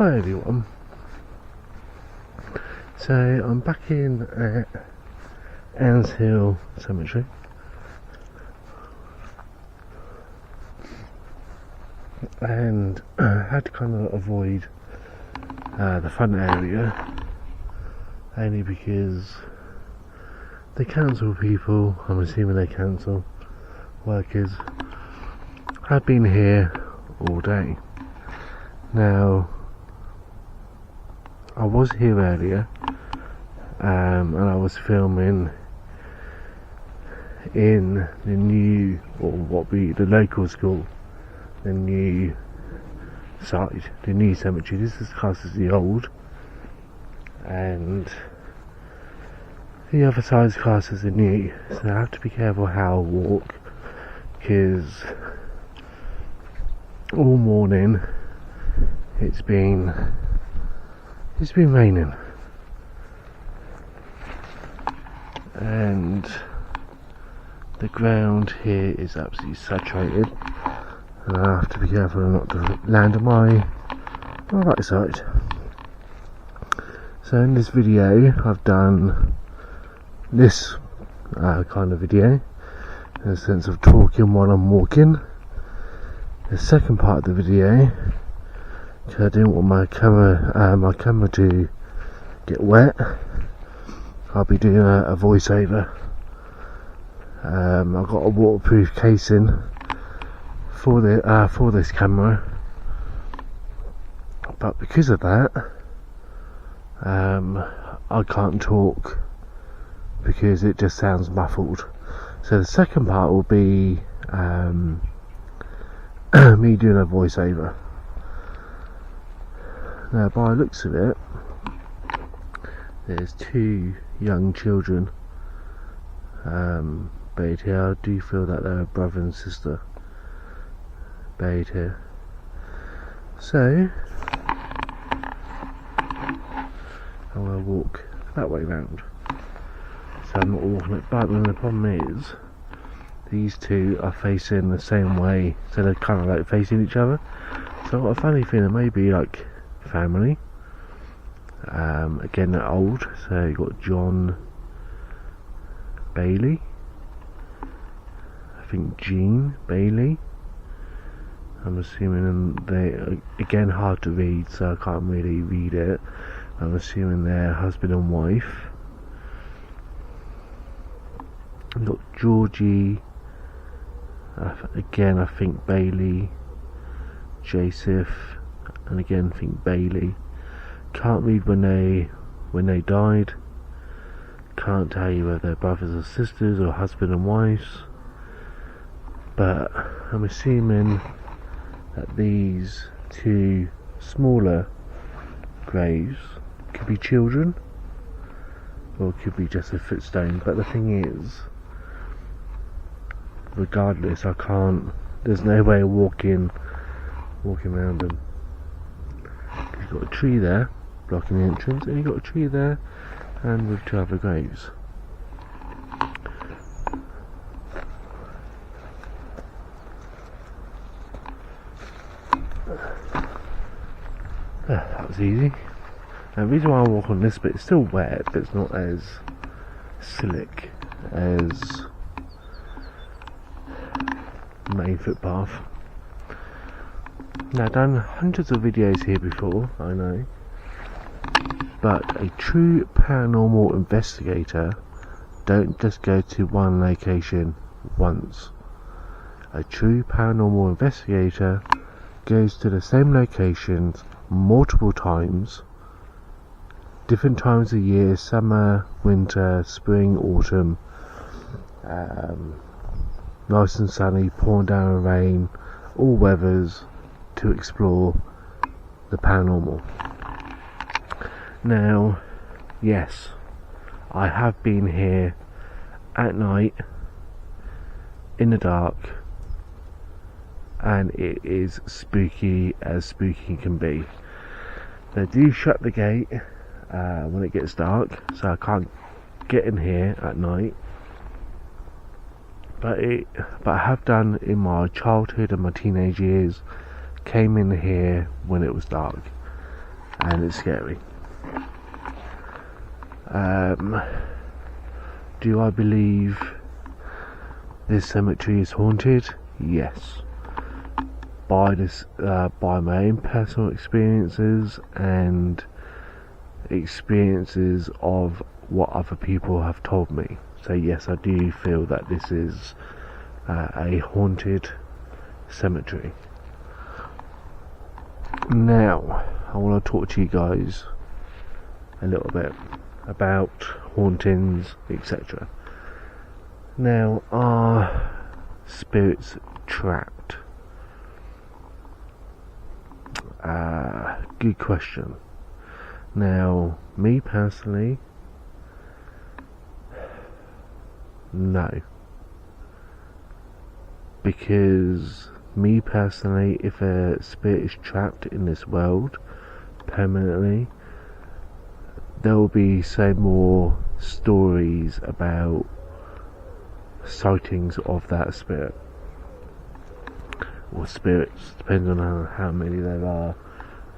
Hi everyone. So I'm back in at Anns Hill Cemetery, and I had to kind of avoid the front area, only because the council people, I'm assuming they council workers, had been here all day. Now, I was here earlier, and I was filming in the new, or what be the local school, the new site, the new cemetery. This is classed as the old, and the other side is classed as the new. So I have to be careful how I walk, because all morning it's been raining, and the ground here is absolutely saturated, and I have to be careful not to land on my right side. So in this video I've done this kind of video in the sense of talking while I'm walking. The second part of the video, because I didn't want my camera to get wet, I'll be doing a voiceover. I've got a waterproof casing for this camera, but because of that, I can't talk because it just sounds muffled. So the second part will be me doing a voiceover. Now, by the looks of it, there's two young children buried here. I do feel that they're a brother and sister buried here. So I'm going to walk that way round. So I'm not walking it back, and the problem is these two are facing the same way, so they're kind of like facing each other. So I've got a funny feeling maybe like family. Again, they're old, so you've got John, Bailey, I think Jean, Bailey. I'm assuming they, again, hard to read, so I can't really read it. I'm assuming they're husband and wife. You've got Georgie, again I think Bailey, Joseph, and again I think Bailey. Can't read when they died. Can't tell you whether they're brothers or sisters or husband and wives, but I'm assuming that these two smaller graves could be children, or could be just a footstone. But the thing is, regardless, I can't, there's no way of walking around them. You've got a tree there blocking the entrance, and you've got a tree there and with two other graves. That was easy. And the reason why I walk on this bit, it's still wet, but it's not as slick as the main footpath. Now, I've done hundreds of videos here before, I know, but a true paranormal investigator don't just go to one location once. A true paranormal investigator goes to the same locations multiple times, different times of year, summer, winter, spring, autumn, nice and sunny, pouring down rain, all weathers, to explore the paranormal. Now, yes, I have been here at night in the dark, and it is spooky as spooky can be. They do shut the gate when it gets dark, so I can't get in here at night. But I have done in my childhood and my teenage years. Came in here when it was dark, and it's scary. Do I believe this cemetery is haunted? Yes. By my own personal experiences and experiences of what other people have told me. So yes, I do feel that this is a haunted cemetery. Now, I want to talk to you guys a little bit about hauntings, etc. Now, are spirits trapped? Good question. Now, me personally, no. Because me personally, if a spirit is trapped in this world permanently, there will be so more stories about sightings of that spirit, or spirits, depending on how many there are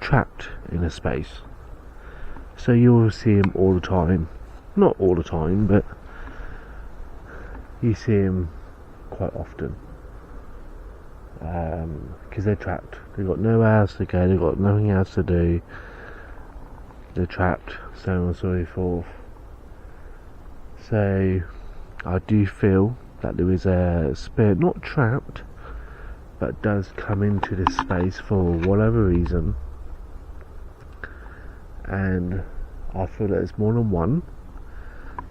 trapped in a space. So you will see them all the time. Not all the time, but you see them quite often. Because they're trapped. They've got nowhere else to go, they've got nothing else to do. They're trapped, so on and so forth. So I do feel that there is a spirit not trapped, but does come into this space for whatever reason, and I feel that it's more than one.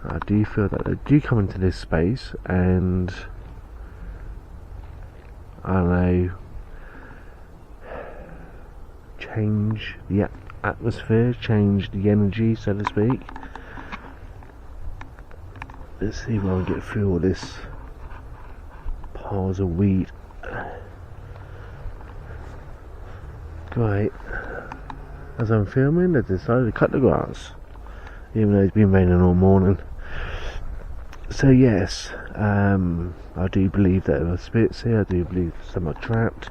I do feel that they do come into this space and, I don't know, change the atmosphere, change the energy, so to speak. Let's see if I can get through all this piles of weed. Right, as I'm filming, I decided to cut the grass, even though it's been raining all morning. So yes, I do believe that there are spirits here. I do believe some are trapped.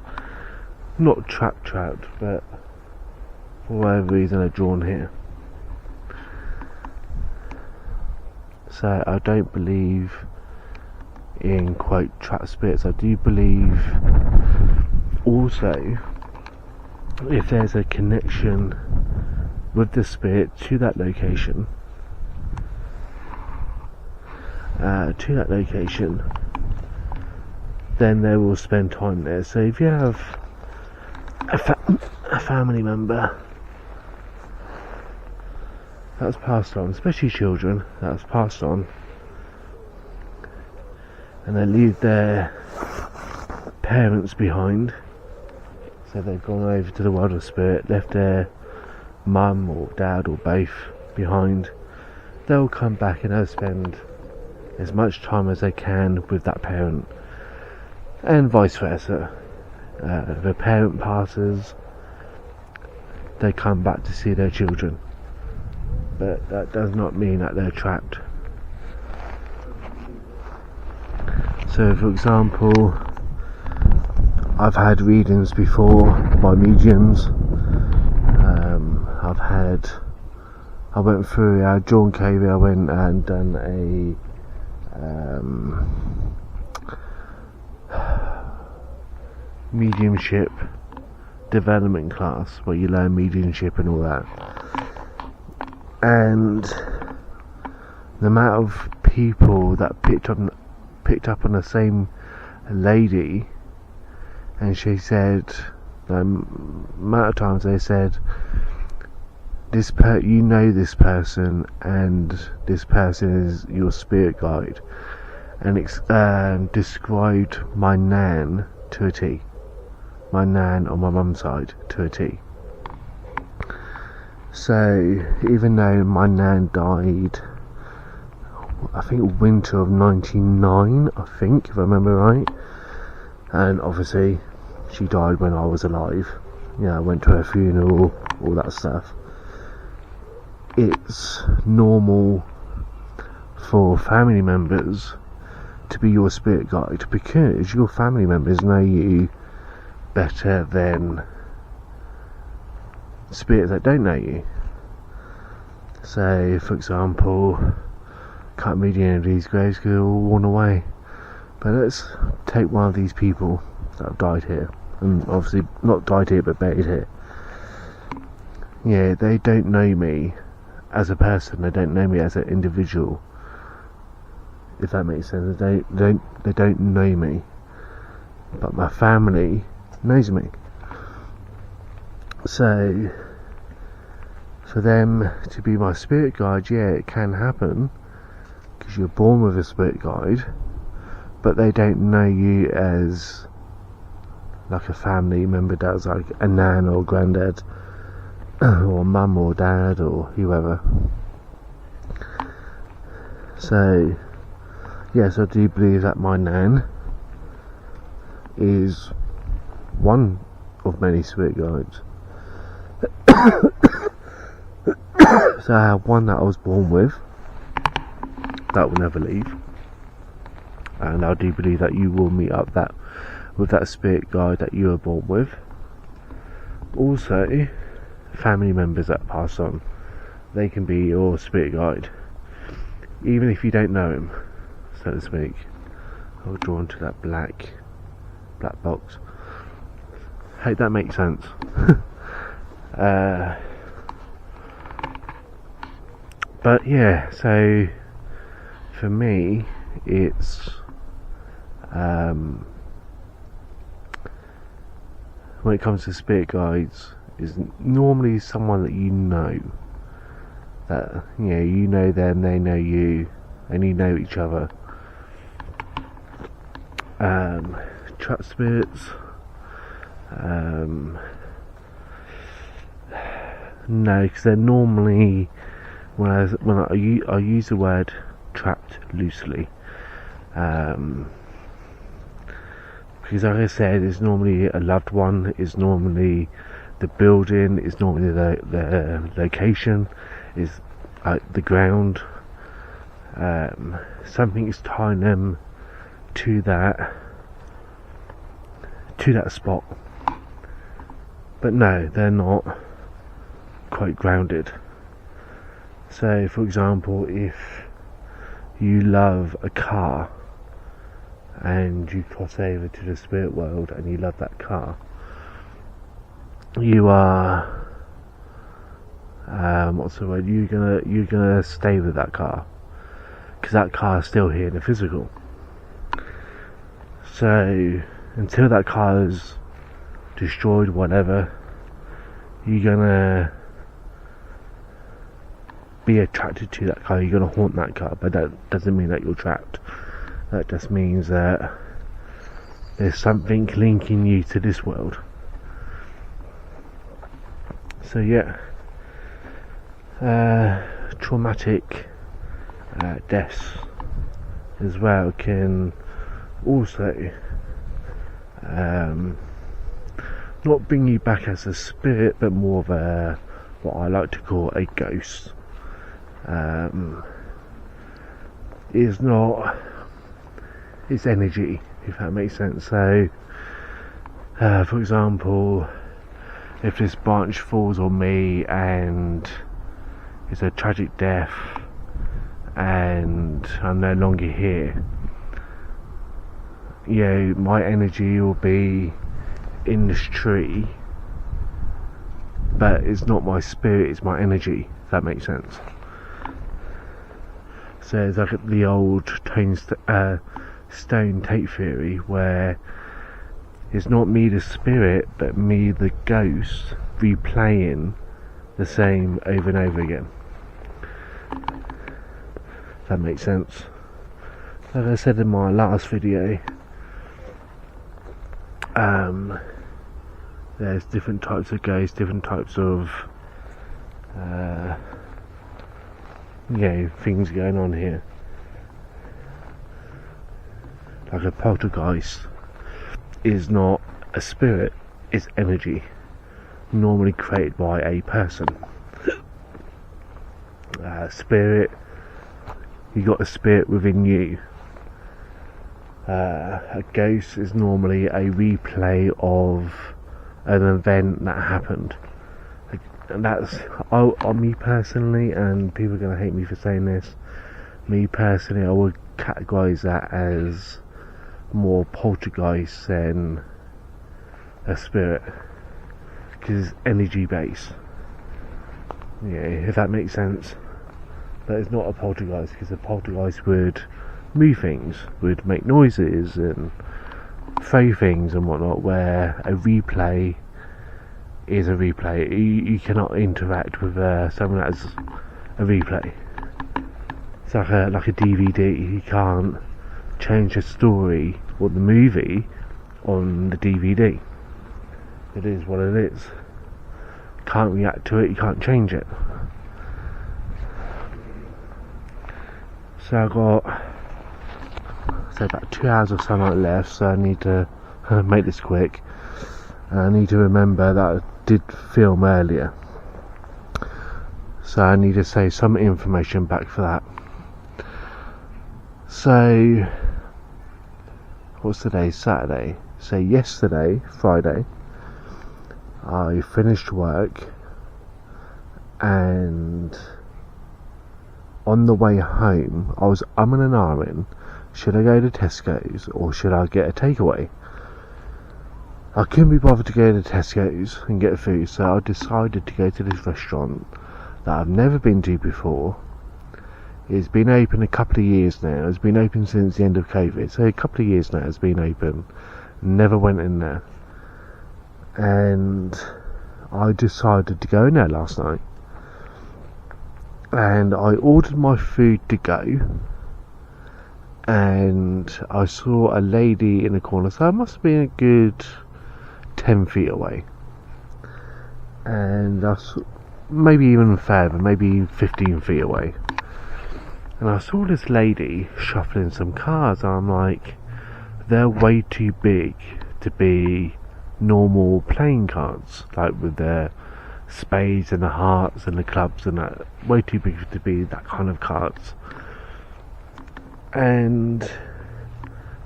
Not trapped, but for whatever reason they're drawn here. So I don't believe in quote trapped spirits. I do believe also, if there's a connection with the spirit to that location, then they will spend time there. So if you have a family member that's passed on, especially children that's passed on, and they leave their parents behind, so they've gone over to the world of spirit, left their mum or dad or both behind, they'll come back and they'll spend as much time as they can with that parent, and vice versa. If a parent passes, they come back to see their children, but that does not mean that they're trapped. So for example, I've had readings before by mediums. I went through John Cavey. I went and done a mediumship development class where you learn mediumship and all that. And the amount of people that picked up on the same lady, and she said, the amount of times they said, you know this person, and this person is your spirit guide, and described my nan to a T. My nan on my mum's side to a T. So even though my nan died, I think winter of '99, I think, if I remember right, and obviously she died when I was alive. I went to her funeral, all that stuff. It's normal for family members to be your spirit guide, because your family members know you better than spirits that don't know you. So, for example, can't read any of these graves because they're all worn away. But let's take one of these people that have died here, and obviously not died here but buried here. Yeah, they don't know me as a person, they don't know me as an individual, if that makes sense. They don't know me, but my family knows me. So for them to be my spirit guide, yeah, it can happen because you're born with a spirit guide, but they don't know you as like a family member does, like a nan or granddad or mum or dad or whoever. So yes, I do believe that my nan is one of many spirit guides. So I have one that I was born with that will never leave, and I do believe that you will meet up with that spirit guide that you were born with. Also, family members that pass on, they can be your spirit guide, even if you don't know him, so to speak. I'll draw onto that black box. Hope that makes sense. But yeah, so for me, it's when it comes to spirit guides, is normally someone that you know, that you know them, they know you, and you know each other. Trap spirits, no, because they're normally, when I use the word trapped loosely, because like I said, it's normally a loved one, it's normally the building, it's normally the location, is the ground. Something is tying them to that spot. But no, they're not quite grounded. So, for example, if you love a car and you cross over to the spirit world and you love that car, you are you're gonna stay with that car, because that car is still here in the physical. So until that car is destroyed, whatever, you're gonna be attracted to that car, you're gonna haunt that car. But that doesn't mean that you're trapped. That just means that there's something linking you to this world. So yeah, traumatic deaths as well can also not bring you back as a spirit, but more of a, what I like to call a ghost. It's energy, if that makes sense. So for example, if this branch falls on me and it's a tragic death and I'm no longer here, my energy will be in this tree, but it's not my spirit, it's my energy, if that makes sense. So it's like the old stone tape theory, where it's not me the spirit, but me the ghost, replaying the same over and over again. If that makes sense. Like I said in my last video, there's different types of ghosts, different types of things going on here. Like a poltergeist is not a spirit, it's energy, normally created by a person. Spirit, you got a spirit within you. A ghost is normally a replay of an event that happened. and that's me personally, and people are going to hate me for saying this, me personally, I would categorise that as more poltergeist than a spirit, because it's energy based. Yeah, if that makes sense. But it's not a poltergeist, because a poltergeist would move things, would make noises and throw things and whatnot, where a replay is a replay. You cannot interact with someone that has a replay. It's like a DVD. You can't change the story or the movie on the DVD. It is what it is. Can't react to it, you can't change it. So I've got about 2 hours of sunlight left, so I need to make this quick. I need to remember that I did film earlier, so I need to say some information back for that. So what's today? Saturday. So yesterday, Friday, I finished work, and on the way home I was umming and ahhing, should I go to Tesco's or should I get a takeaway? I couldn't be bothered to go to Tesco's and get food, so I decided to go to this restaurant that I've never been to before. It's been open a couple of years now. It's been open since the end of COVID, so a couple of years now it's been open. Never went in there, and I decided to go in there last night, and I ordered my food to go, and I saw a lady in the corner, so I must have been a good 10 feet away, and I saw, maybe even further, maybe 15 feet away, and I saw this lady shuffling some cards, and I'm like, they're way too big to be normal playing cards, like with the spades and the hearts and the clubs and that, way too big to be that kind of cards. And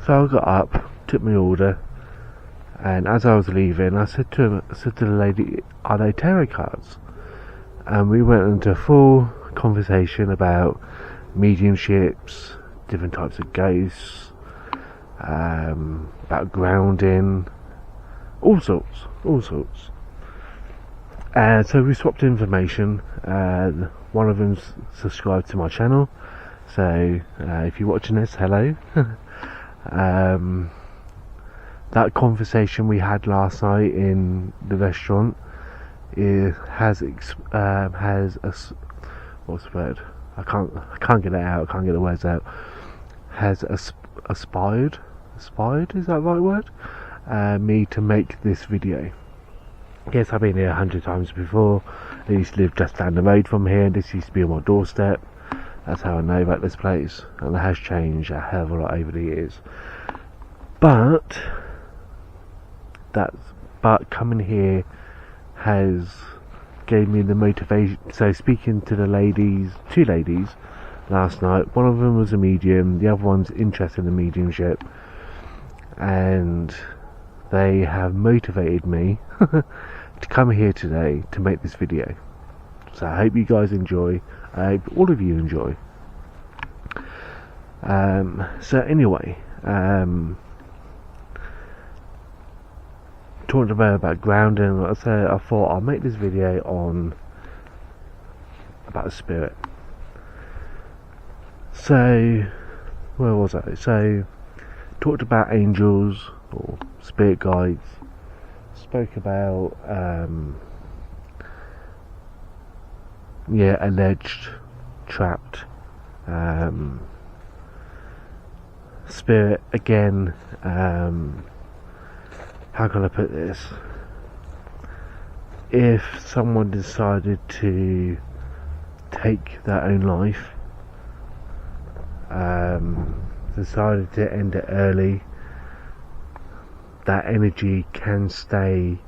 so I got up, took my order, and as I was leaving, I said to the lady, are they tarot cards? And we went into a full conversation about mediumships, different types of ghosts, about grounding, all sorts. So we swapped information. One of them's subscribed to my channel, so if you're watching this, hello. That conversation we had last night in the restaurant has a, what's the word? I can't get it out. I can't get the words out. Has aspired, is that the right word? Me to make this video. Yes, I've been here 100 times before. I used to live just down the road from here. This used to be on my doorstep. That's how I know about this place, and it has changed a hell of a lot over the years. But coming here has gave me the motivation. So speaking to the ladies, 2 ladies last night, one of them was a medium, the other one's interested in mediumship, and they have motivated me to come here today to make this video. So I hope you guys enjoy. I hope all of you enjoy. So anyway, talking about grounding, like I said, I thought I'll make this video on about a spirit. So where was I? So talked about angels or spirit guides, spoke about alleged trapped spirit again. How can I put this? If someone decided to take their own life, decided to end it early, that energy can stay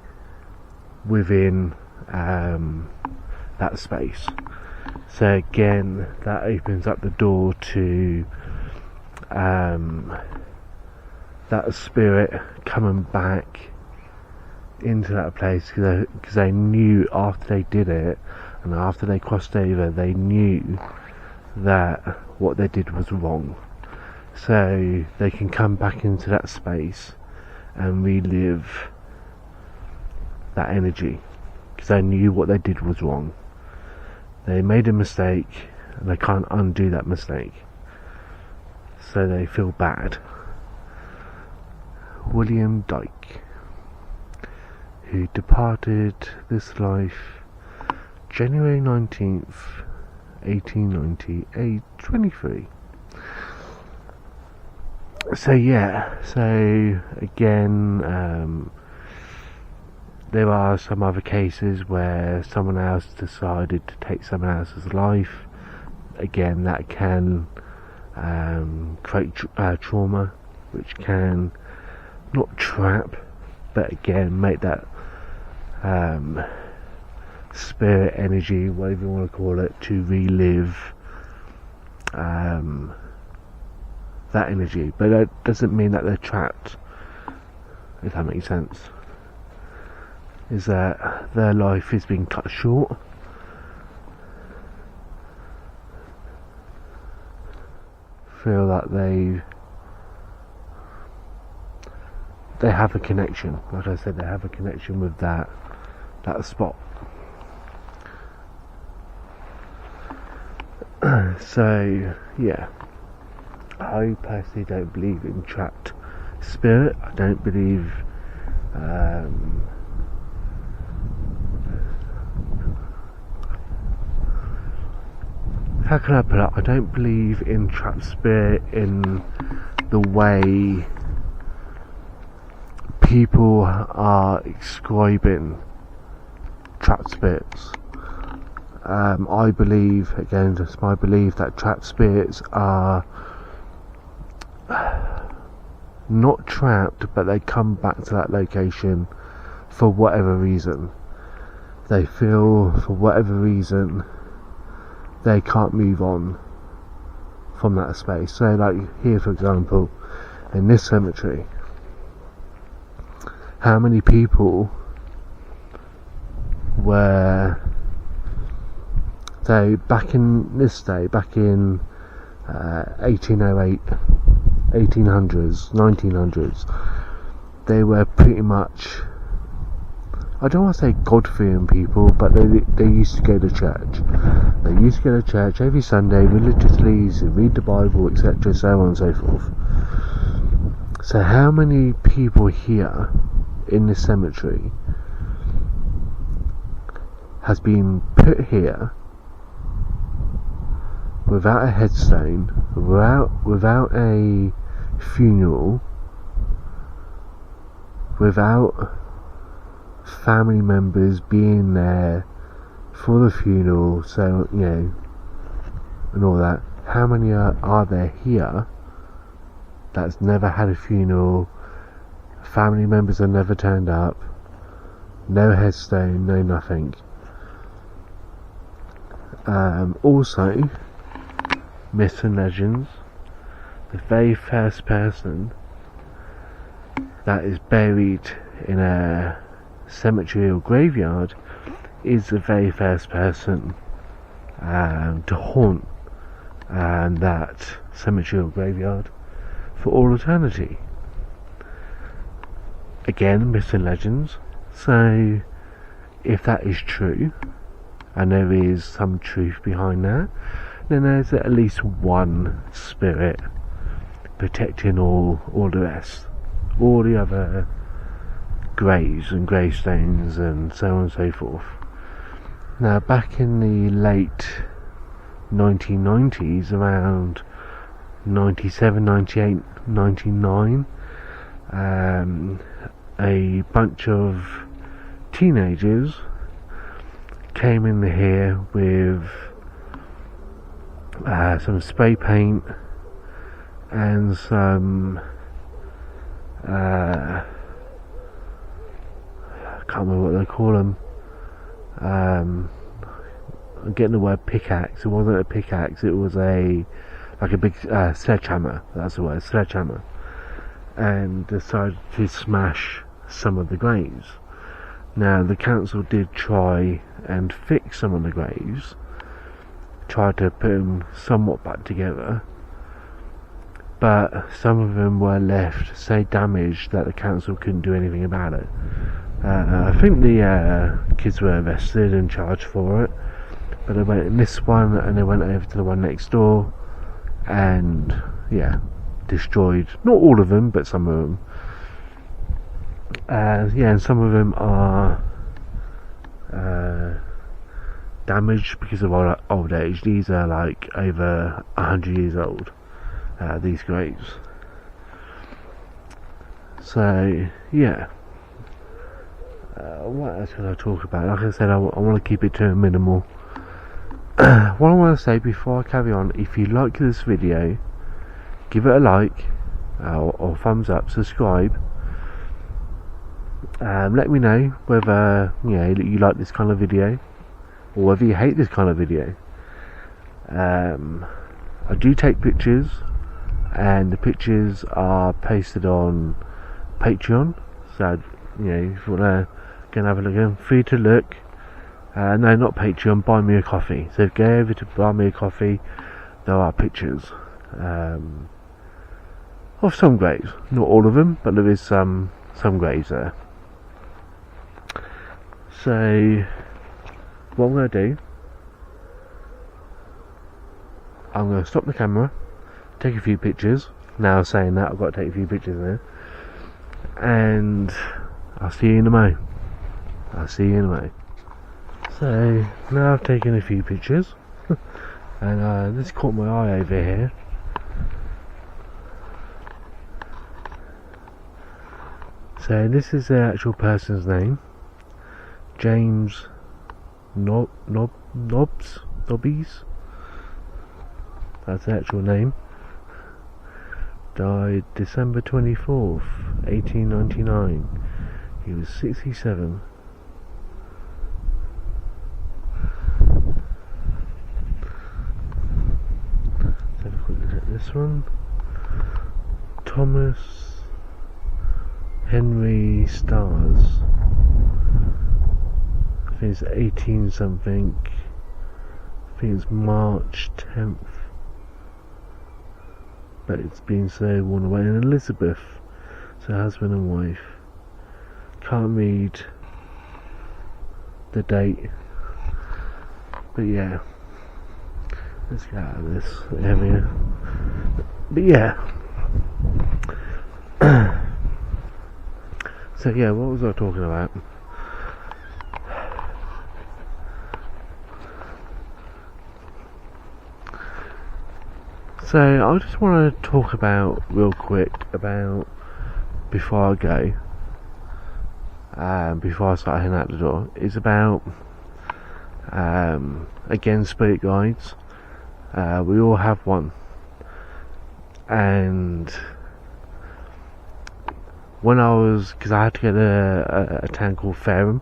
within that space. So again, that opens up the door to that spirit coming back into that place because they knew after they did it and after they crossed over, they knew that what they did was wrong. So they can come back into that space and relive that energy because they knew what they did was wrong. They made a mistake and they can't undo that mistake. So they feel bad. William Dyke, who departed this life January 19th, 1890, age 23. So again, there are some other cases where someone else decided to take someone else's life. Again, that can create trauma, which can not trap, but again make that spirit energy, whatever you want to call it, to relive that energy. But that doesn't mean that they're trapped, if that makes sense. Is that their life is being cut short. Feel that they have a connection. Like I said, they have a connection with that spot. So yeah, I personally don't believe in trapped spirit. I don't believe how can I put it? I don't believe in trapped spirit in the way people are describing trapped spirits. I believe, again, just my belief, that trapped spirits are not trapped, but they come back to that location for whatever reason. They feel, for whatever reason, they can't move on from that space. So like here, for example, in this cemetery, how many people were they back in this day, back in 1808, 1800s, 1900s, they were pretty much, I don't want to say God-fearing people, but they used to go to church. They used to go to church every Sunday religiously, to read the Bible, etc., so on and so forth. So how many people here in this cemetery has been put here without a headstone, without a funeral, without family members being there for the funeral, so you know, and all that? How many are there here that's never had a funeral? Family members have never turned up, no headstone, no nothing. Also, myths and legends, the very first person that is buried in a cemetery or graveyard is the very first person to haunt that cemetery or graveyard for all eternity. Again, myths and legends. So if that is true, and there is some truth behind that, then there's at least one spirit protecting all the rest, all the other graves and gravestones and so on and so forth. Now, back in the late 1990s, around 97, 98, 99, a bunch of teenagers came in here with some spray paint and some I can't remember what they call them. I'm getting the word pickaxe. It wasn't a pickaxe, it was a big sledgehammer. That's the word, sledgehammer. And decided to smash some of the graves. Now the council did try and fix some of the graves, tried to put them somewhat back together, but some of them were left so damaged that the council couldn't do anything about it. I think the kids were arrested and charged for it, but they went in this one and they went over to the one next door and destroyed, not all of them but some of them. And some of them are damaged because of old age. These are like over 100 years old, these graves. So what else can I talk about? Like I said, I want to keep it to a minimal. What I want to say before I carry on, if you like this video, give it a like or thumbs up, subscribe. Let me know whether you like this kind of video or whether you hate this kind of video. I do take pictures, and the pictures are posted on Patreon, so if you want to go and have a look, free to look. No, not Patreon, Buy Me a Coffee. So go over to Buy Me a Coffee. There are pictures of some graves, not all of them, but there is some graves there. So what I'm going to do, I'm going to stop the camera, take a few pictures. Now saying that, I've got to take a few pictures there, and I'll see you in a mo. So now I've taken a few pictures and this caught my eye over here. So this is the actual person's name, James Nobbies. That's the actual name. Died December 24th, 1899. He was 67. Let's have a quick look at this one. Thomas Henry Stars. I think it's 18 something. I think it's March 10th. But it's been so worn away. And Elizabeth, so husband and wife. Can't read the date. But yeah, let's get out of this area. But yeah. So yeah, what was I talking about? So I just want to talk about real quick about before I go, before I start heading out the door, is about again spirit guides. We all have one, and when I was, because I had to get a town called Fareham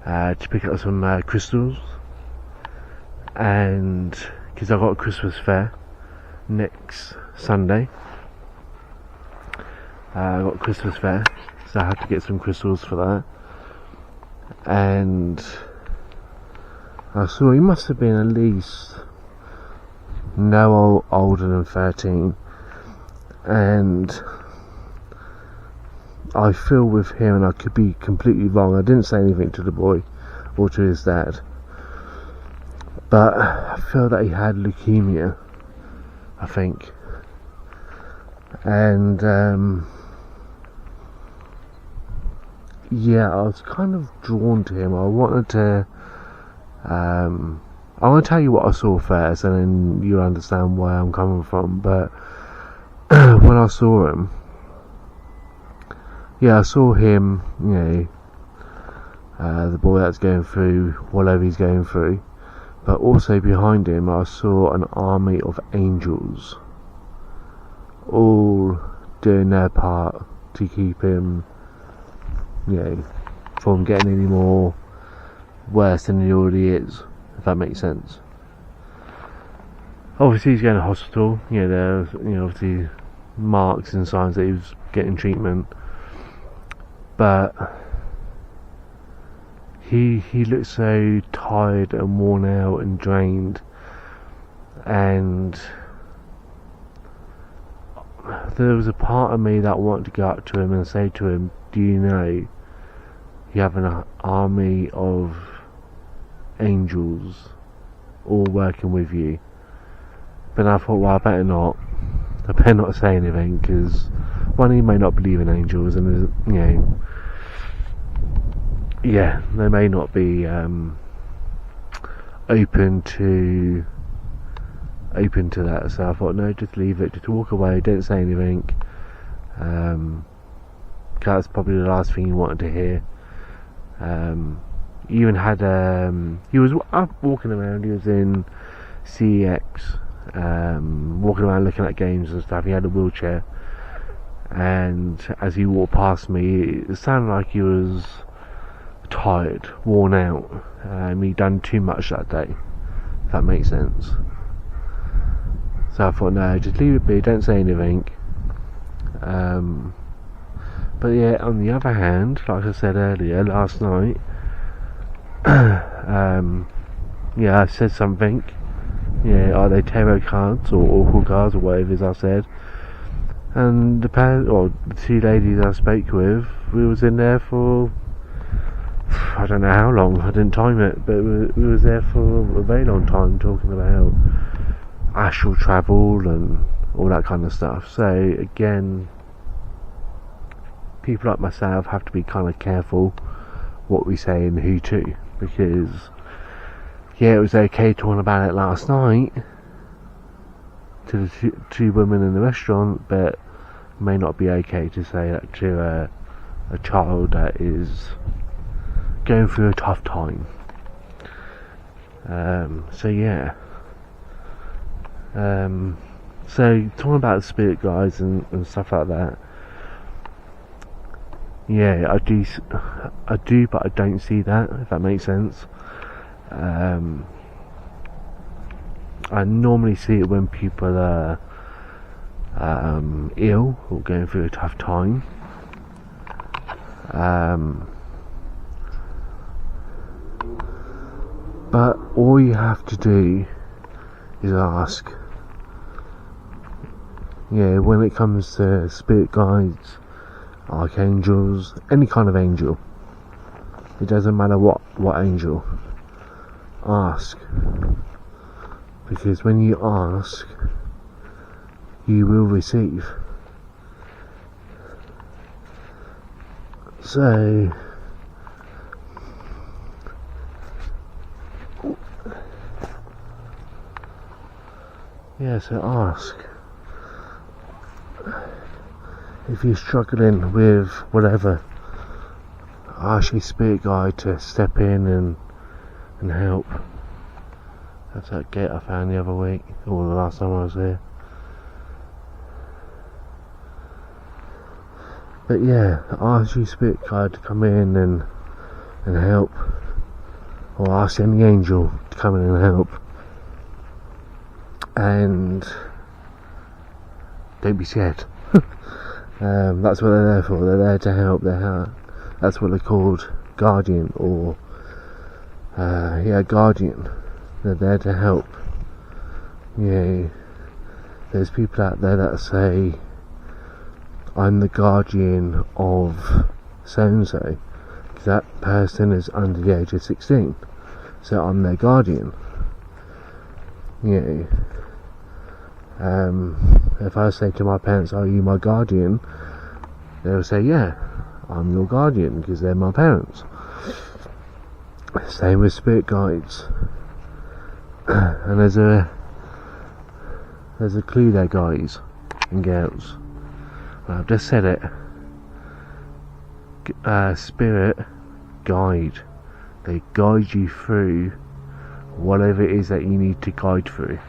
to pick up some crystals, and because I got a Christmas fair next Sunday, I got a Christmas fair, so I had to get some crystals for that. And I saw he must have been at least no older than 13, and I feel with him, and I could be completely wrong, I didn't say anything to the boy or to his dad, but I feel that he had leukemia, I think. And I was kind of drawn to him. I wanted to I want to tell you what I saw first, and then you'll understand where I'm coming from. But when I saw him, I saw him, the boy that's going through whatever he's going through, but also behind him I saw an army of angels, all doing their part to keep him, from getting any more worse than he already is, if that makes sense. Obviously he's going to hospital, there's obviously marks and signs that he was getting treatment, but he looked so tired and worn out and drained, and there was a part of me that wanted to go up to him and say to him, do you know you have an army of angels all working with you? But I thought, well, I better not say anything, because one, he may not believe in angels, and you know, yeah, they may not be open to that. So I thought, no, just leave it, just walk away, don't say anything. That's probably the last thing you wanted to hear. He even had he was up walking around. He was in CEX, walking around looking at games and stuff. He had a wheelchair, and as he walked past me, it sounded like he was tired, worn out. He'd done too much that day, if that makes sense. So I thought, no, just leave it be, don't say anything. But yeah, on the other hand, like I said earlier, last night, yeah, I said something. Yeah, are they tarot cards or oracle cards or whatever it is I said? And the two ladies I spoke with, we was in there for, I don't know how long, I didn't time it, but we was there for a very long time talking about astral travel and all that kind of stuff. So again, people like myself have to be kind of careful what we say and who to, because yeah, it was okay talking about it last night to the two women in the restaurant, but it may not be okay to say that to a child that is going through a tough time. So yeah, so talking about the spirit guides and stuff like that, yeah, I do, but I don't see that, if that makes sense. I normally see it when people are ill or going through a tough time. But all you have to do is ask. Yeah, when it comes to spirit guides, archangels, any kind of angel, it doesn't matter what angel, ask. Because when you ask, you will receive. So yeah, so ask. If you're struggling with whatever, ask your spirit guide to step in and help. That's that gate I found the other week, or the last time I was here. But yeah, ask your spirit guide to come in and help, or ask any angel to come in and help. And don't be scared. That's what they're there for. They're there to help. That's what they're called, guardian, or guardian. They're there to help. Yeah, there's people out there that say, I'm the guardian of so and so, because that person is under the age of 16, so I'm their guardian. Yeah. If I say to my parents, are you my guardian? They'll say, yeah, I'm your guardian, because they're my parents. Same with spirit guides. And there's a clue there, guys and girls. I've just said it. Spirit guide. They guide you through whatever it is that you need to guide through.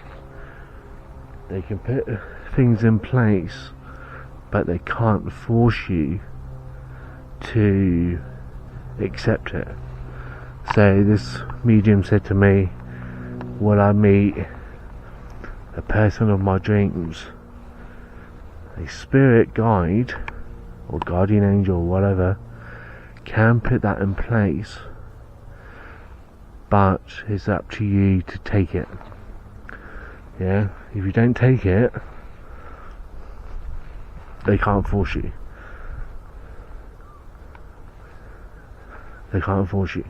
They can put things in place, but they can't force you to accept it. So this medium said to me, will I meet the person of my dreams? A spirit guide or guardian angel or whatever can put that in place but it's up to you to take it. Yeah, if you don't take it, they can't force you. They can't force you.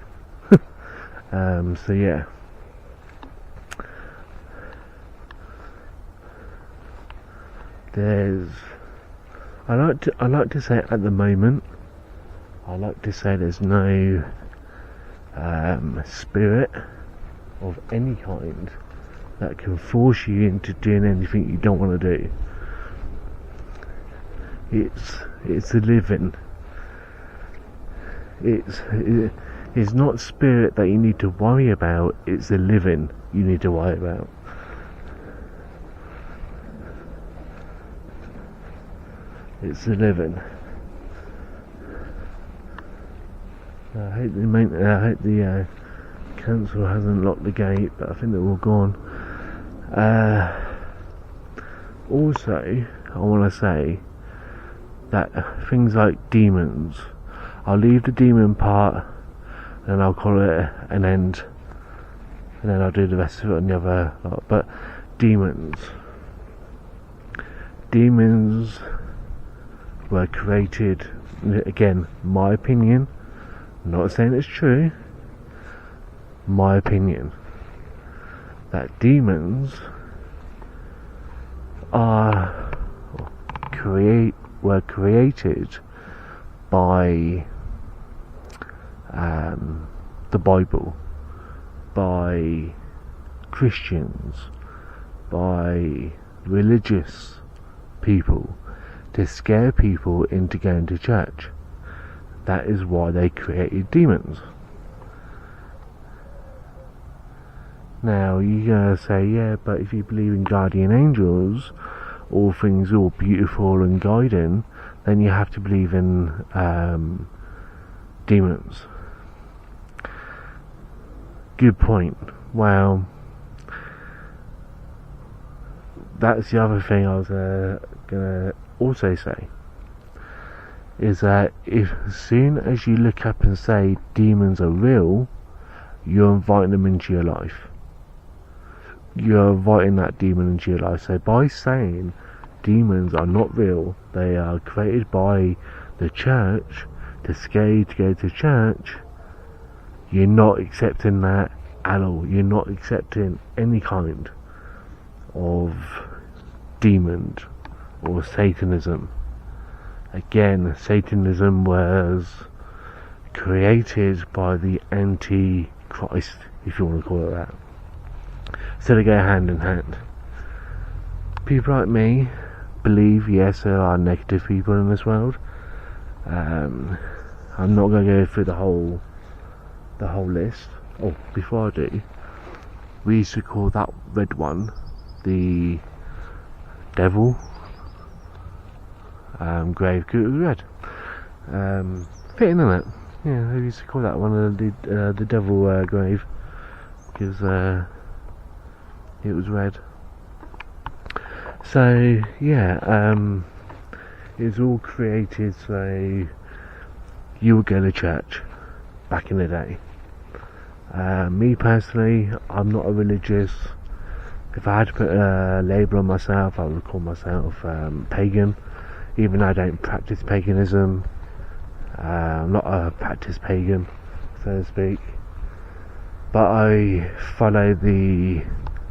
So yeah. I like to say at the moment, I like to say there's no spirit of any kind that can force you into doing anything you don't want to do. It's the living. It's not spirit that you need to worry about, it's the living you need to worry about. It's the living. I hope the council hasn't locked the gate, but I think they're all gone. Also, I want to say that things like demons, I'll leave the demon part and I'll call it an end, and then I'll do the rest of it on the other lot. But demons were created, again, my opinion, not saying it's true, my opinion, that demons were created by the Bible, by Christians, by religious people, to scare people into going to church. That is why they created demons. Now you're gonna say, yeah, but if you believe in guardian angels, all things are all beautiful and guiding, then you have to believe in demons. Good point. Well, that's the other thing I was gonna also say, is that if as soon as you look up and say demons are real, you're inviting them into your life. You're inviting that demon into your life. So by saying demons are not real, they are created by the church to scare you to go to church, you're not accepting that at all. You're not accepting any kind of demon or Satanism. Again, Satanism was created by the Antichrist, if you want to call it that. So they go hand in hand. People like me believe, yes, there are negative people in this world. I'm not going to go through the whole list. Oh, before I do, we used to call that red one the devil grave, because it was red. Fitting, isn't it? Yeah, we used to call that one the devil grave, because it was red. So yeah, it was all created so you would go to church back in the day. Me personally, I'm not a religious. If I had to put a label on myself, I would call myself pagan, even though I don't practice paganism. I'm not a practice pagan, so to speak, but I follow the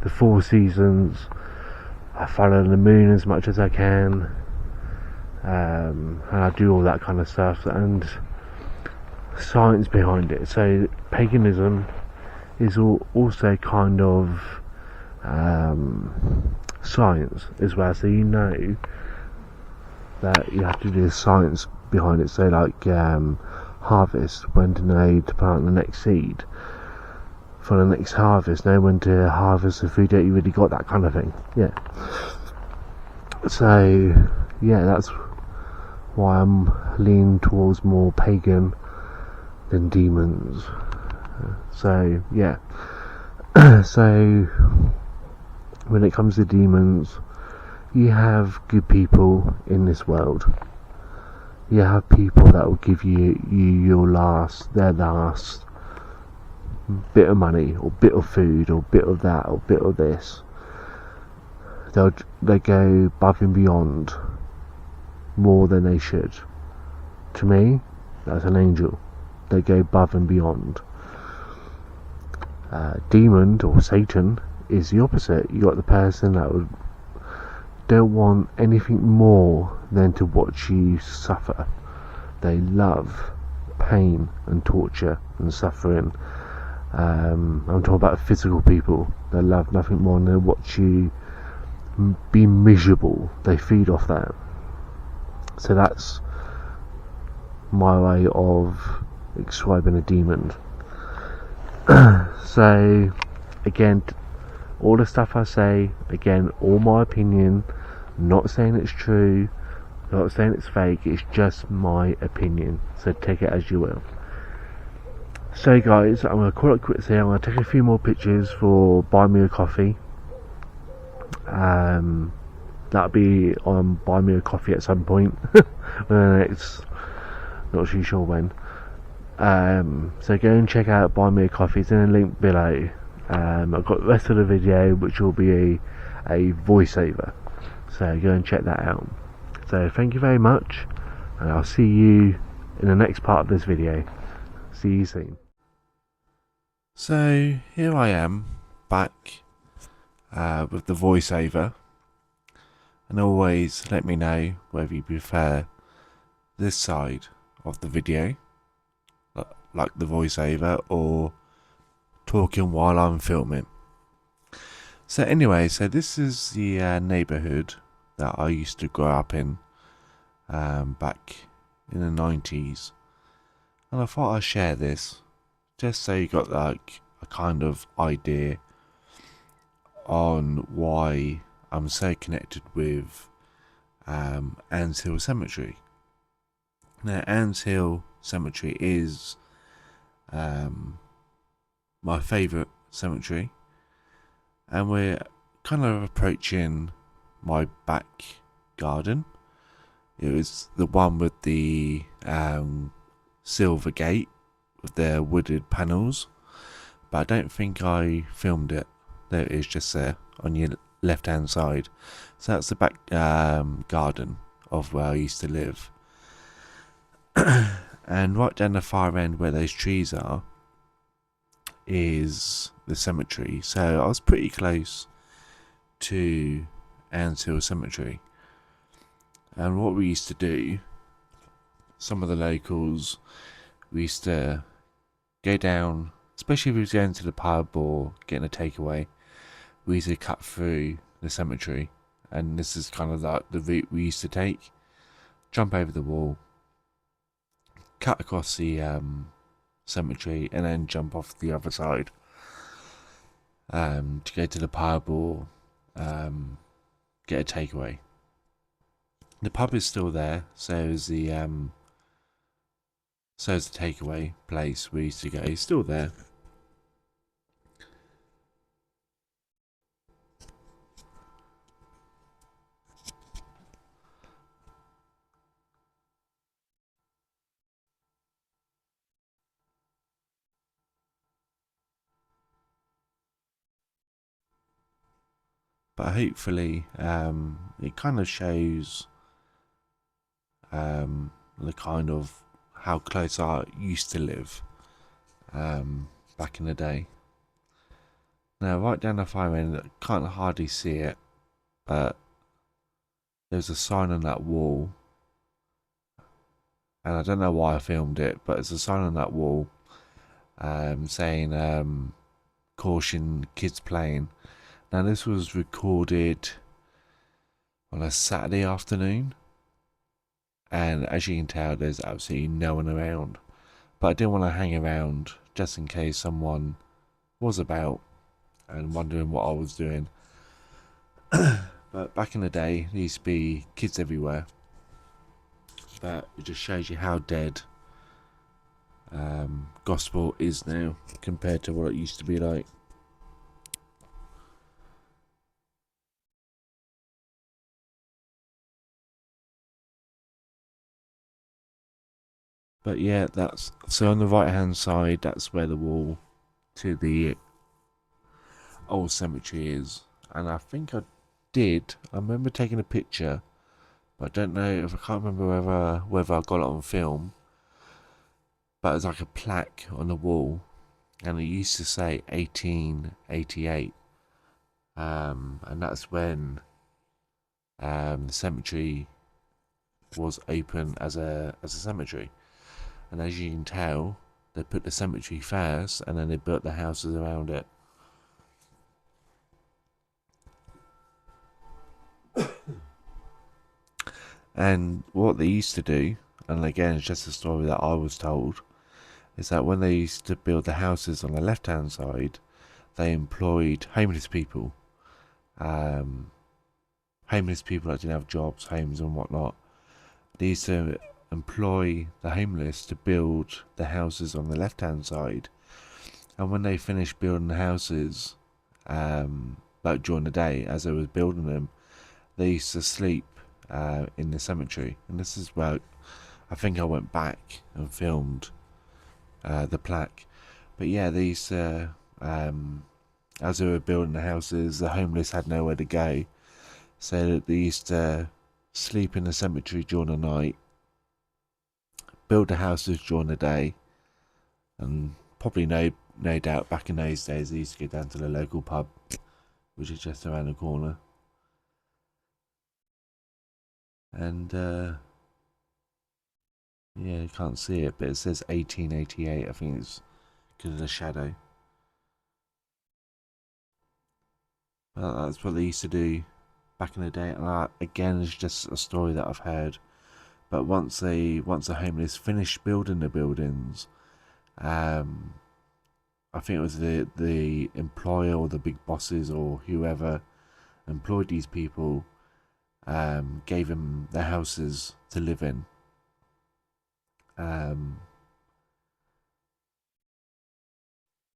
4 seasons. I follow the moon as much as I can, and I do all that kind of stuff, and science behind it. So paganism is also kind of science as well, so you know that you have to do the science behind it. So like harvest, when to know to plant the next seed for the next harvest, know when to harvest the food that you already got, that kind of thing. Yeah. So yeah, that's why I'm leaning towards more pagan than demons. So yeah. So when it comes to demons, you have good people in this world. You have people that will give you their last bit of money or bit of food or bit of that or bit of this, they go above and beyond more than they should. To me, that's an angel. They go above and beyond. Demon or Satan is the opposite. You got the person that don't want anything more than to watch you suffer. They love pain and torture and suffering. I'm talking about physical people. They love nothing more than to watch you be miserable. They feed off that. So that's my way of describing a demon. So again, all the stuff I say, again, all my opinion, not saying it's true, not saying it's fake, it's just my opinion, so take it as you will. So guys, I'm going to call it quits here. I'm going to take a few more pictures for Buy Me a Coffee. That'll be on Buy Me a Coffee at some point. It's not too sure when. So go and check out Buy Me a Coffee. It's in the link below. I've got the rest of the video, which will be a voiceover. So go and check that out. So thank you very much, and I'll see you in the next part of this video. See you soon. So here I am back with the voiceover, and always let me know whether you prefer this side of the video, like the voiceover, or talking while I'm filming. So anyway, so this is the neighbourhood that I used to grow up in back in the 90s, and I thought I'd share this just so you got like a kind of idea on why I'm so connected with Anns Hill Cemetery. Now, Anns Hill Cemetery is my favourite cemetery, and we're kind of approaching my back garden. It was the one with the silver gate with their wooded panels, but I don't think I filmed it. There it is, just there on your left hand side. So that's the back garden of where I used to live. And right down the far end where those trees are is the cemetery. So I was pretty close to Anns Hill Cemetery. And what we used to do, some of the locals, we used to go down, especially if we was going to the pub or getting a takeaway, we used to cut through the cemetery. And this is kind of like the route we used to take. Jump over the wall, cut across the cemetery, and then jump off the other side to go to the pub or get a takeaway. The pub is still there, so is the takeaway place we used to go. It's still there. But hopefully, it kind of shows the kind of how close I used to live back in the day. Now, right down the far end, I can't hardly see it, but there's a sign on that wall, and I don't know why I filmed it, but it's a sign on that wall saying caution kids playing. Now, this was recorded on a Saturday afternoon, and as you can tell, there's absolutely no one around. But I didn't want to hang around just in case someone was about and wondering what I was doing. But back in the day, there used to be kids everywhere. But it just shows you how dead gospel is now compared to what it used to be like. But yeah, that's so on the right hand side, that's where the wall to the old cemetery is. And I think I did. I remember taking a picture, but I don't know if I can't remember whether I got it on film. But it was like a plaque on the wall, and it used to say 1888. And that's when the cemetery was open as a cemetery. And as you can tell, they put the cemetery first, and then they built the houses around it. And what they used to do, and again, it's just a story that I was told, is that when they used to build the houses on the left-hand side, they employed homeless people. Homeless people that didn't have jobs, homes, and whatnot. They used to employ the homeless to build the houses on the left-hand side. And when they finished building the houses, like during the day, as they was building them, they used to sleep in the cemetery. And this is where I think I went back and filmed the plaque. But yeah, they used to, as they were building the houses, the homeless had nowhere to go. So they used to sleep in the cemetery during the night, build the houses during the day, and probably no doubt back in those days they used to go down to the local pub, which is just around the corner. And yeah, you can't see it, but it says 1888. I think it's because of the shadow. But that's what they used to do back in the day. And again, it's just a story that I've heard. But once the homeless finished building the buildings, I think it was the employer or the big bosses or whoever employed these people, gave them their houses to live in.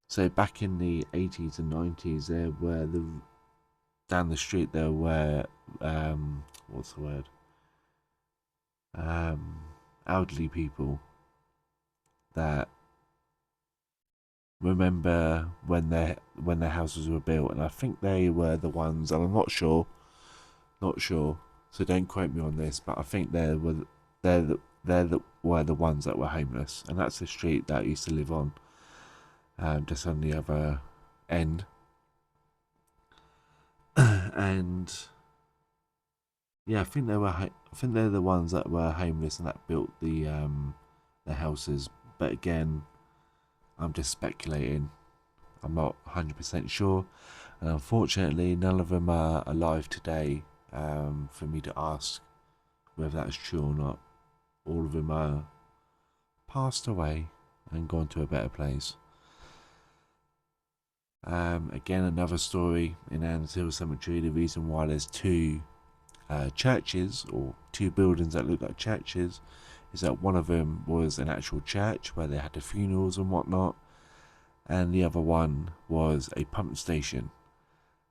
So back in the 80s and 90s, there were down the street there were what's the word? Elderly people that remember when their houses were built, and I think they were the ones, and I'm not sure, so don't quote me on this, but I think were the ones that were homeless, and that's the street that I used to live on, just on the other end. And yeah, I think they're the ones that were homeless and that built the houses. But again, I'm just speculating. I'm not 100% sure, and unfortunately, none of them are alive today for me to ask whether that's true or not. All of them are passed away and gone to a better place. Again, another story in Andes Hill Cemetery. The reason why there's two churches, or two buildings that look like churches, is that one of them was an actual church where they had the funerals and whatnot, and the other one was a pump station.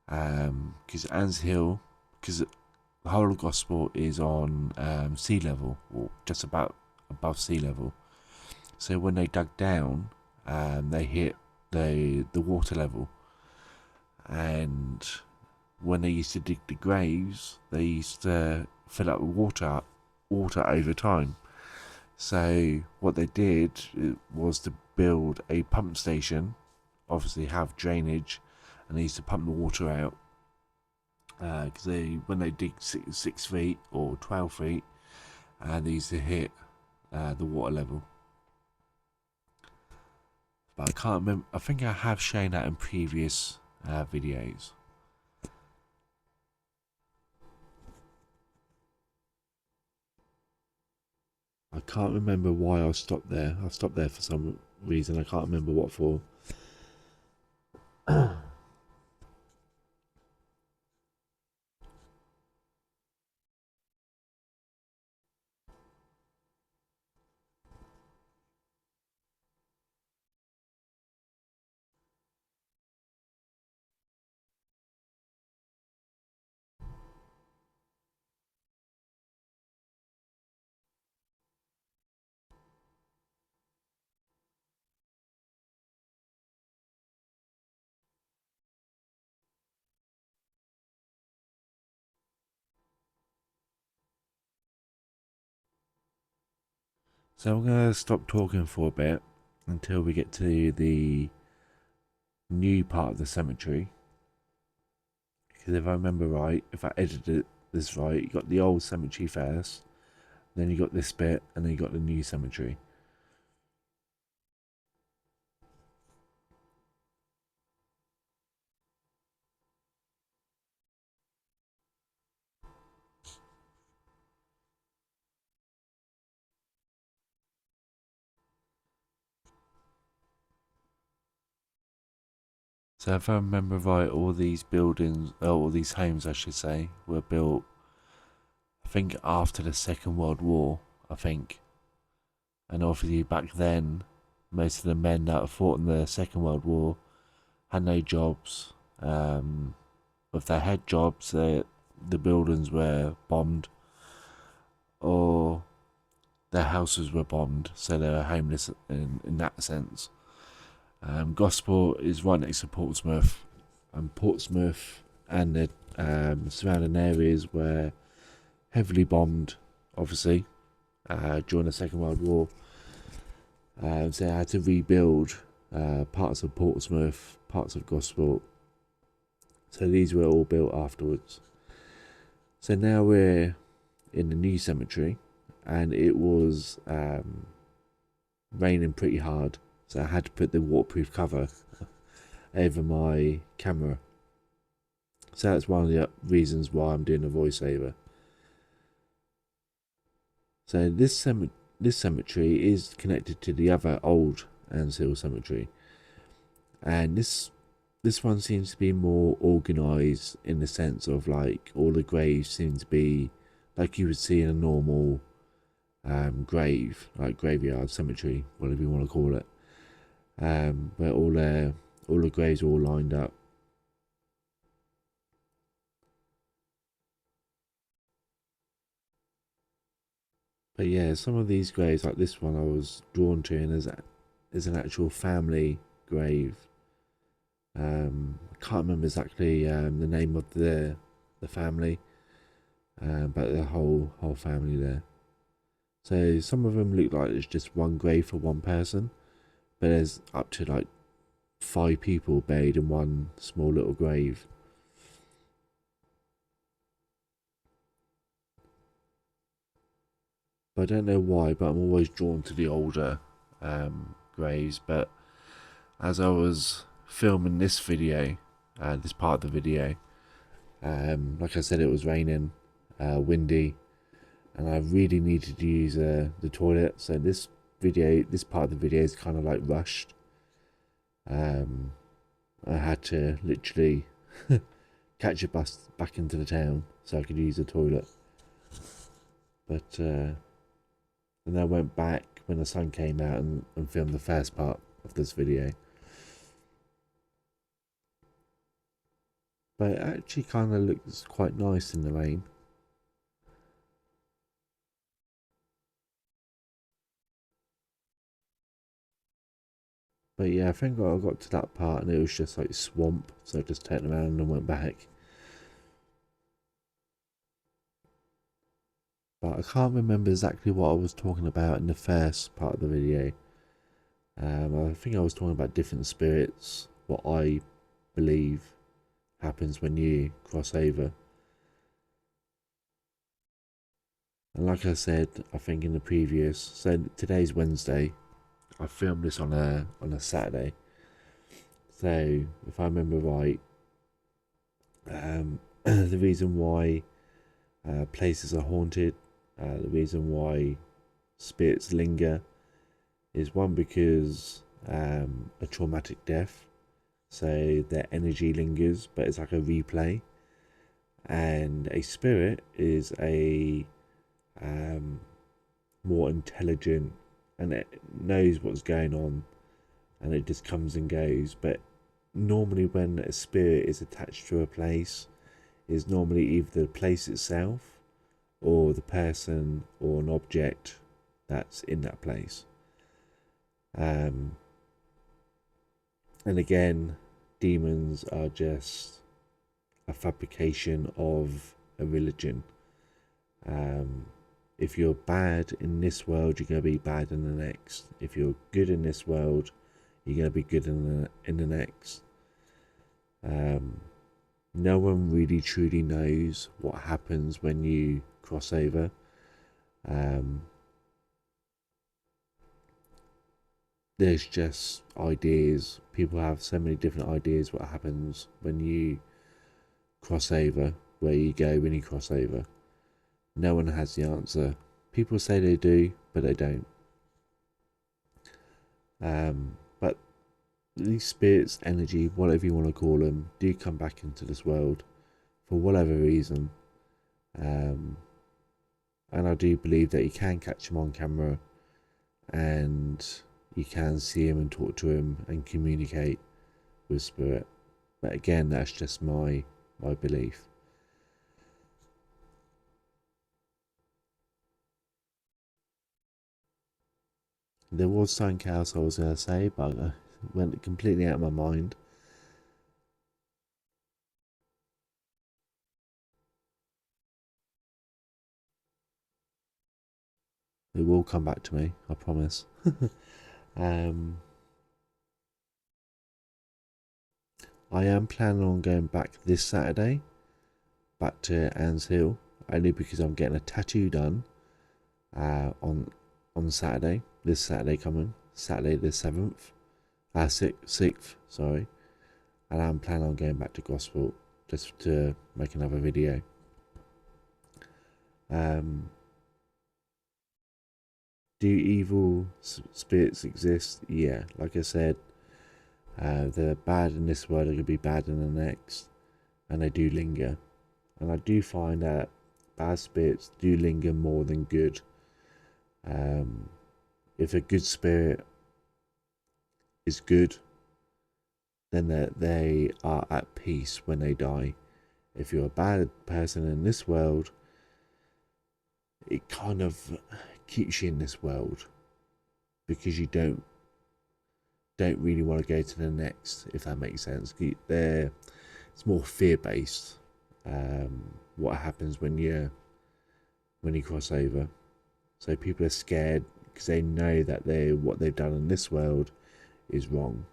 Because Andes Hill, because the whole of Gosport is on sea level, or just about above sea level. So when they dug down, they hit the water level, and when they used to dig the graves, they used to fill up with water over time. So what they did was to build a pump station, obviously have drainage, and they used to pump the water out. Because when they dig 6 feet or 12 feet, they used to hit the water level. But I can't remember. I think I have shown that in previous videos. I can't remember why I stopped there. I stopped there for some reason. I can't remember what for. So I'm going to stop talking for a bit until we get to the new part of the cemetery. Because if I remember right, if I edited this right, you got the old cemetery first, then you got this bit, and then you got the new cemetery. So if I remember right, all these buildings, all these homes I should say, were built, I think, after the Second World War, I think. And obviously back then, most of the men that fought in the Second World War had no jobs. If they had jobs, the buildings were bombed, or their houses were bombed, so they were homeless in that sense. Gosport is right next to Portsmouth, and Portsmouth and the surrounding areas were heavily bombed, obviously, during the Second World War. So they had to rebuild parts of Portsmouth, parts of Gosport. So these were all built afterwards. So now we're in the new cemetery, and it was raining pretty hard, so I had to put the waterproof cover over my camera. So that's one of the reasons why I'm doing a voiceover. So this cemetery is connected to the other old Anshill cemetery, and this one seems to be more organised in the sense of like all the graves seem to be like you would see in a normal grave, like graveyard, cemetery, whatever you want to call it. Where all the graves are all lined up. But yeah, some of these graves, like this one, I was drawn to, and as an actual family grave. I can't remember exactly the name of the family, but the whole family there. So some of them look like it's just one grave for one person, but there's up to like 5 people buried in one small little grave. But I don't know why, but I'm always drawn to the older graves. But as I was filming this video, this part of the video, like I said, it was raining, windy, and I really needed to use the toilet. So this part of the video is kind of like rushed. I had to literally catch a bus back into the town so I could use the toilet. But and I went back when the sun came out and filmed the first part of this video. But it actually kind of looks quite nice in the rain. But yeah, I think I got to that part and it was just like swamp, so I just turned around and went back. But I can't remember exactly what I was talking about in the first part of the video. I think I was talking about different spirits, what I believe happens when you cross over. And like I said, I think in the previous, so today's Wednesday, I filmed this on a Saturday. So if I remember right, the reason why places are haunted, the reason why spirits linger, is one because a traumatic death, so their energy lingers, but it's like a replay. And a spirit is a more intelligent, and it knows what's going on, and it just comes and goes. But normally when a spirit is attached to a place, is normally either the place itself or the person or an object that's in that place. And again, demons are just a fabrication of a religion. if you're bad in this world, you're going to be bad in the next. If you're good in this world, you're going to be good in the next. No one really truly knows what happens when you cross over. There's just ideas. People have so many different ideas what happens when you cross over, where you go when you cross over. No one has the answer. People say they do, but they don't. But these spirits, energy, whatever you want to call them, do come back into this world for whatever reason. And I do believe that you can catch them on camera and you can see him and talk to him and communicate with spirit. But again, that's just my belief. There was something else I was going to say, but it went completely out of my mind. It will come back to me, I promise. I am planning on going back this Saturday, back to Anne's Hill, only because I'm getting a tattoo done on Saturday. This Saturday coming, Saturday the 7th, 6th, sorry. And I'm planning on going back to Gosport just to make another video. Do evil spirits exist? Yeah, like I said, they're bad in this world, they're going to be bad in the next, and they do linger. And I do find that bad spirits do linger more than good. If a good spirit is good, then they are at peace when they die. If you're a bad person in this world, it kind of keeps you in this world because you don't really want to go to the next, if that makes sense. It's more fear based. What happens when you cross over? So people are scared because they know that what they've done in this world is wrong.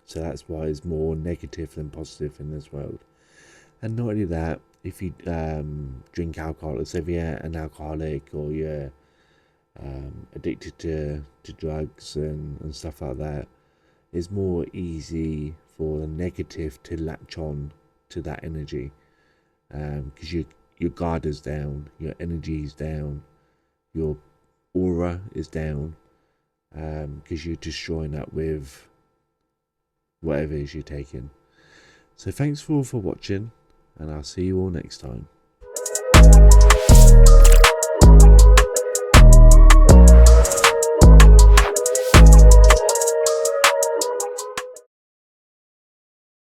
So that's why it's more negative than positive in this world. And not only that, if you drink alcohol, so if you're an alcoholic or you're addicted to drugs and stuff like that, it's more easy for the negative to latch on to that energy, because your guard is down, your energy is down, your aura is down, because you're destroying that with whatever it is you're taking. So thanks for watching, and I'll see you all next time.